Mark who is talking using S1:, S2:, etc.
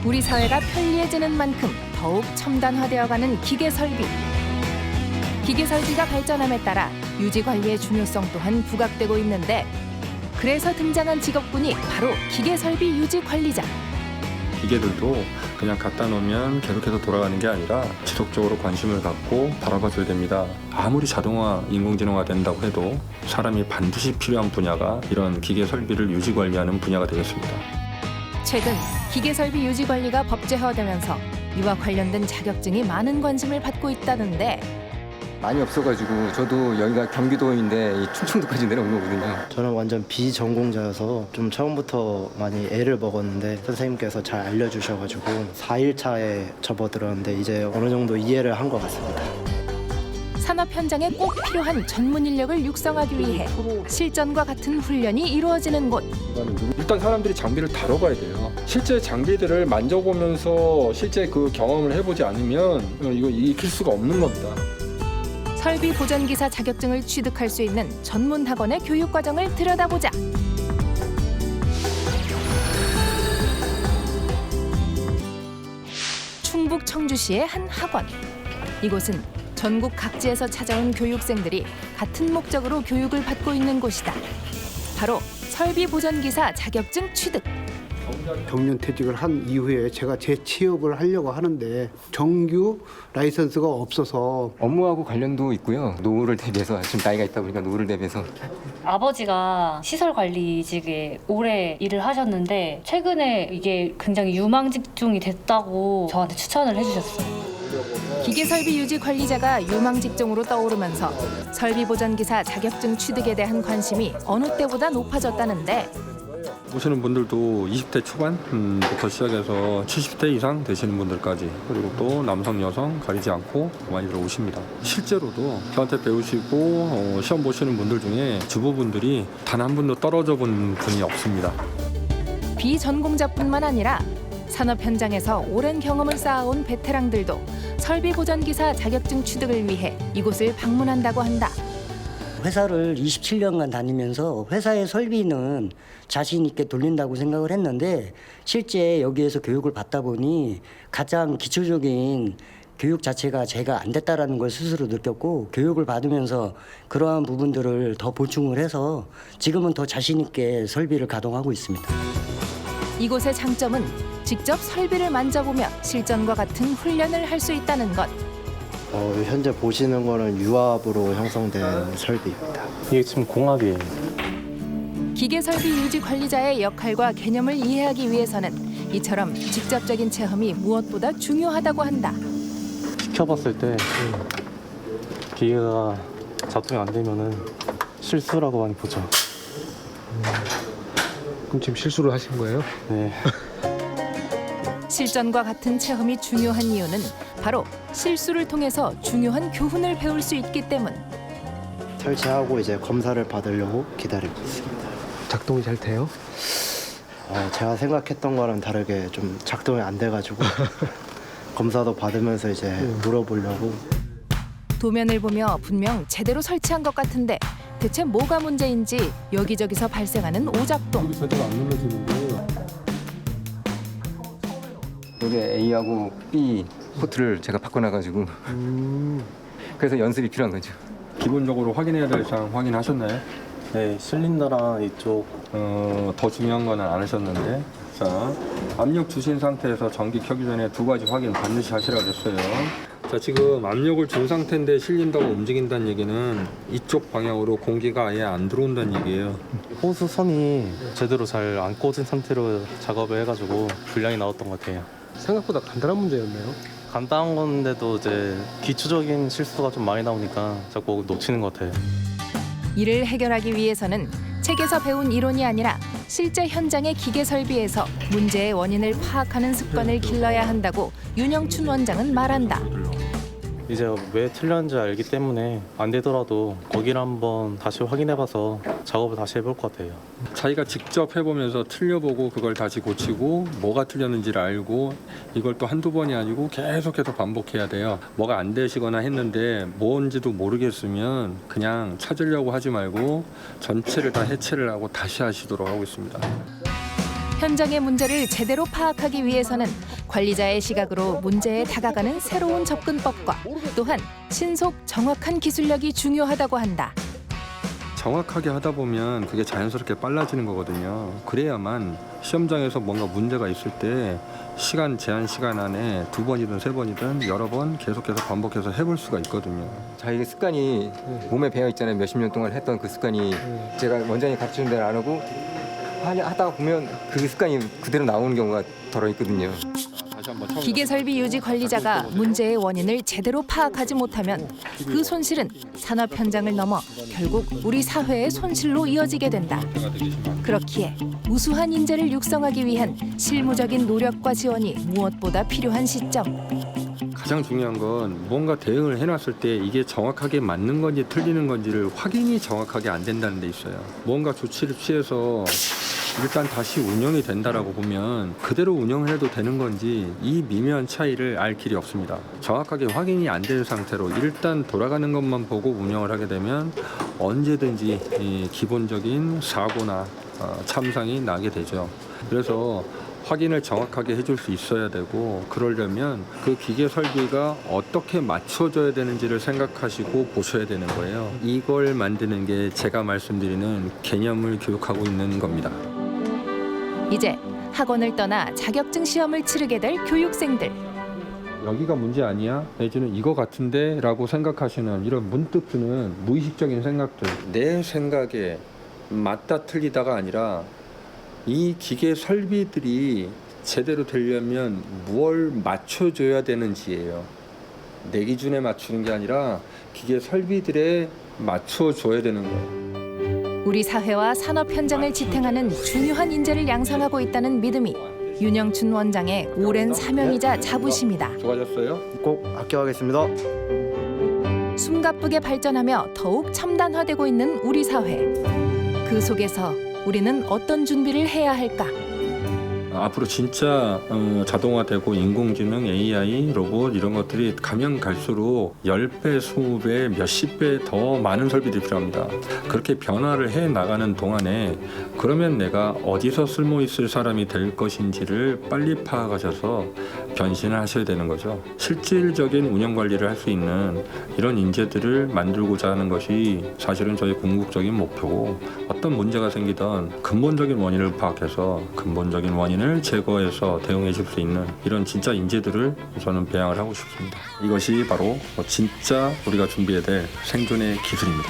S1: 우리 사회가 편리해지는 만큼 더욱 첨단화되어가는 기계 설비. 기계 설비가 발전함에 따라 유지 관리의 중요성 또한 부각되고 있는데 그래서 등장한 직업군이 바로 기계 설비 유지 관리자.
S2: 기계들도 그냥 갖다 놓으면 계속해서 돌아가는 게 아니라 지속적으로 관심을 갖고 바라봐줘야 됩니다. 아무리 자동화, 인공지능화 된다고 해도 사람이 반드시 필요한 분야가 이런 기계 설비를 유지 관리하는 분야가 되겠습니다.
S1: 최근 기계 설비 유지 관리가 법제화되면서 이와 관련된 자격증이 많은 관심을 받고 있다는데
S3: 많이 없어가지고 저도 여기가 경기도인데 이 충청도까지 내려온 거거든요.
S4: 저는 완전 비전공자여서 좀 처음부터 많이 애를 먹었는데 선생님께서 잘 알려주셔가지고 4일차에 접어들었는데 이제 어느 정도 이해를 한 것 같습니다.
S1: 산업 현장에 꼭 필요한 전문 인력을 육성하기 위해 실전과 같은 훈련이 이루어지는 곳.
S2: 일단 사람들이 장비를 다뤄봐야 돼요. 실제 장비들을 만져보면서 실제 그 경험을 해보지 않으면 이거 익힐 수가 없는 겁니다.
S1: 설비 보전기사 자격증을 취득할 수 있는 전문 학원의 교육 과정을 들여다보자. 충북 청주시의 한 학원. 이곳은 전국 각지에서 찾아온 교육생들이 같은 목적으로 교육을 받고 있는 곳이다. 바로 설비 보전기사 자격증 취득.
S5: 정년 퇴직을 한 이후에 제가 재취업을 하려고 하는데 정규 라이선스가 없어서
S3: 업무하고 관련도 있고요. 노후를 대비해서 지금 나이가 있다 보니까 노후를 대비해서
S6: 아버지가 시설 관리직에 오래 일을 하셨는데 최근에 이게 굉장히 유망 직종이 됐다고 저한테 추천을 해주셨어요.
S1: 기계 설비 유지 관리자가 유망 직종으로 떠오르면서 설비 보전기사 자격증 취득에 대한 관심이 어느 때보다 높아졌다는데
S2: 오시는 분들도 20대 초반부터 시작해서 70대 이상 되시는 분들까지 그리고 또 남성 여성 가리지 않고 많이들 오십니다. 실제로도 저한테 배우시고 시험 보시는 분들 중에 주부분들이 단 한 분도 떨어져 본 분이 없습니다.
S1: 비전공자뿐만 아니라 산업 현장에서 오랜 경험을 쌓아온 베테랑들도 설비 보전기사 자격증 취득을 위해 이곳을 방문한다고 한다.
S7: 회사를 27년간 다니면서 회사의 설비는 자신 있게 돌린다고 생각을 했는데 실제 여기에서 교육을 받다 보니 가장 기초적인 교육 자체가 제가 안 됐다라는 걸 스스로 느꼈고 교육을 받으면서 그러한 부분들을 더 보충을 해서 지금은 더 자신 있게 설비를 가동하고 있습니다.
S1: 이곳의 장점은 직접 설비를 만져보며 실전과 같은 훈련을 할 수 있다는 것.
S4: 현재 보시는 거는 유압으로 형성된 설비입니다.
S8: 이게 지금 공압이에요.
S1: 기계 설비 유지 관리자의 역할과 개념을 이해하기 위해서는 이처럼 직접적인 체험이 무엇보다 중요하다고 한다.
S8: 시켜봤을 때 기계가 작동이 안 되면은 실수라고 많이 보죠.
S9: 그럼 지금 실수를 하신 거예요?
S8: 네.
S1: 실전과 같은 체험이 중요한 이유는 바로 실수를 통해서 중요한 교훈을 배울 수 있기 때문.
S4: 설치하고 이제 검사를 받으려고 기다리고 있습니다.
S9: 작동이 잘 돼요?
S4: 제가 생각했던 거랑 다르게 좀 작동이 안 돼가지고 검사도 받으면서 이제 물어보려고.
S1: 도면을 보며 분명 제대로 설치한 것 같은데 대체 뭐가 문제인지 여기저기서 발생하는 오작동.
S2: 제대로 안 눌러지는데
S3: 여기 A하고 B 포트를 제가 바꿔놔가지고 그래서 연습이 필요한 거죠.
S2: 기본적으로 확인해야 될 사항 확인하셨나요?
S8: 네, 실린더랑 이쪽
S2: 더 중요한 거는 안 하셨는데 자 압력 주신 상태에서 전기 켜기 전에 두 가지 확인 반드시 하시라고 했어요. 자 지금 압력을 준 상태인데 실린더가 움직인다는 얘기는 이쪽 방향으로 공기가 아예 안 들어온다는 얘기예요.
S8: 호스 선이 제대로 잘 안 꽂은 상태로 작업을 해가지고 불량이 나왔던 것 같아요.
S9: 생각보다 간단한 문제였네요.
S8: 간단한 건데도 이제 기초적인 실수가 좀 많이 나오니까 자꾸 놓치는 것 같아요.
S1: 이를 해결하기 위해서는 책에서 배운 이론이 아니라 실제 현장의 기계 설비에서 문제의 원인을 파악하는 습관을 길러야 한다고 윤영춘 원장은 말한다.
S8: 이제 왜 틀렸는지 알기 때문에 안 되더라도 거기를 한번 다시 확인해봐서 작업을 다시 해볼 것 같아요.
S2: 자기가 직접 해보면서 틀려보고 그걸 다시 고치고 뭐가 틀렸는지를 알고 이걸 또 한두 번이 아니고 계속해서 반복해야 돼요. 뭐가 안 되시거나 했는데 뭔지도 모르겠으면 그냥 찾으려고 하지 말고 전체를 다 해체를 하고 다시 하시도록 하고 있습니다.
S1: 현장의 문제를 제대로 파악하기 위해서는 관리자의 시각으로 문제에 다가가는 새로운 접근법과 또한 신속 정확한 기술력이 중요하다고 한다.
S2: 정확하게 하다 보면 그게 자연스럽게 빨라지는 거거든요. 그래야만 시험장에서 뭔가 문제가 있을 때 제한 시간 안에 2번이든 3번이든 여러 번 계속해서 반복해서 해볼 수가 있거든요.
S3: 자기 습관이 몸에 배어 있잖아요. 몇십 년 동안 했던 그 습관이 제가 원장이 가르치는 대로 안 하고 하다가 보면 그 습관이 그대로 나오는 경우가 덜어 있거든요.
S1: 기계설비 유지 관리자가 문제의 원인을 제대로 파악하지 못하면 그 손실은 산업 현장을 넘어 결국 우리 사회의 손실로 이어지게 된다. 그렇기에 우수한 인재를 육성하기 위한 실무적인 노력과 지원이 무엇보다 필요한 시점.
S2: 가장 중요한 건 뭔가 대응을 해놨을 때 이게 정확하게 맞는 건지 틀리는 건지를 확인이 정확하게 안 된다는 데 있어요. 뭔가 조치를 취해서 일단 다시 운영이 된다라고 보면 그대로 운영을 해도 되는 건지 이 미묘한 차이를 알 길이 없습니다. 정확하게 확인이 안 된 상태로 일단 돌아가는 것만 보고 운영을 하게 되면 언제든지 이 기본적인 사고나 참상이 나게 되죠. 그래서 확인을 정확하게 해줄 수 있어야 되고 그러려면 그 기계 설비가 어떻게 맞춰져야 되는지를 생각하시고 보셔야 되는 거예요. 이걸 만드는 게 제가 말씀드리는 개념을 교육하고 있는 겁니다.
S1: 이제 학원을 떠나 자격증 시험을 치르게 될 교육생들.
S2: 여기가 문제 아니야? 내지는 이거 같은데? 라고 생각하시는 이런 문득 드는 무의식적인 생각들. 내 생각에 맞다 틀리다가 아니라 이 기계 설비들이 제대로 되려면 뭘 맞춰줘야 되는지예요. 내 기준에 맞추는 게 아니라 기계 설비들에 맞춰줘야 되는 거예요.
S1: 우리 사회와 산업 현장을 지탱하는 중요한 인재를 양성하고 있다는 믿음이 윤영춘 원장의 오랜 사명이자 자부심이다.
S2: 좋아졌어요?
S4: 꼭 합격하겠습니다.
S1: 숨가쁘게 발전하며 더욱 첨단화되고 있는 우리 사회. 그 속에서 우리는 어떤 준비를 해야 할까?
S2: 앞으로 진짜 자동화되고 인공지능, AI, 로봇 이런 것들이 가면 갈수록 10배, 20배, 몇십 배 더 많은 설비들이 필요합니다. 그렇게 변화를 해 나가는 동안에 그러면 내가 어디서 쓸모 있을 사람이 될 것인지를 빨리 파악하셔서 변신을 하셔야 되는 거죠. 실질적인 운영 관리를 할 수 있는 이런 인재들을 만들고자 하는 것이 사실은 저희 궁극적인 목표고 어떤 문제가 생기던 근본적인 원인을 파악해서 근본적인 원인을 제거해서 대응해 줄 수 있는 이런 진짜 인재들을 저는 배양을 하고 싶습니다. 이것이 바로 진짜 우리가 준비해야 될 생존의 기술입니다.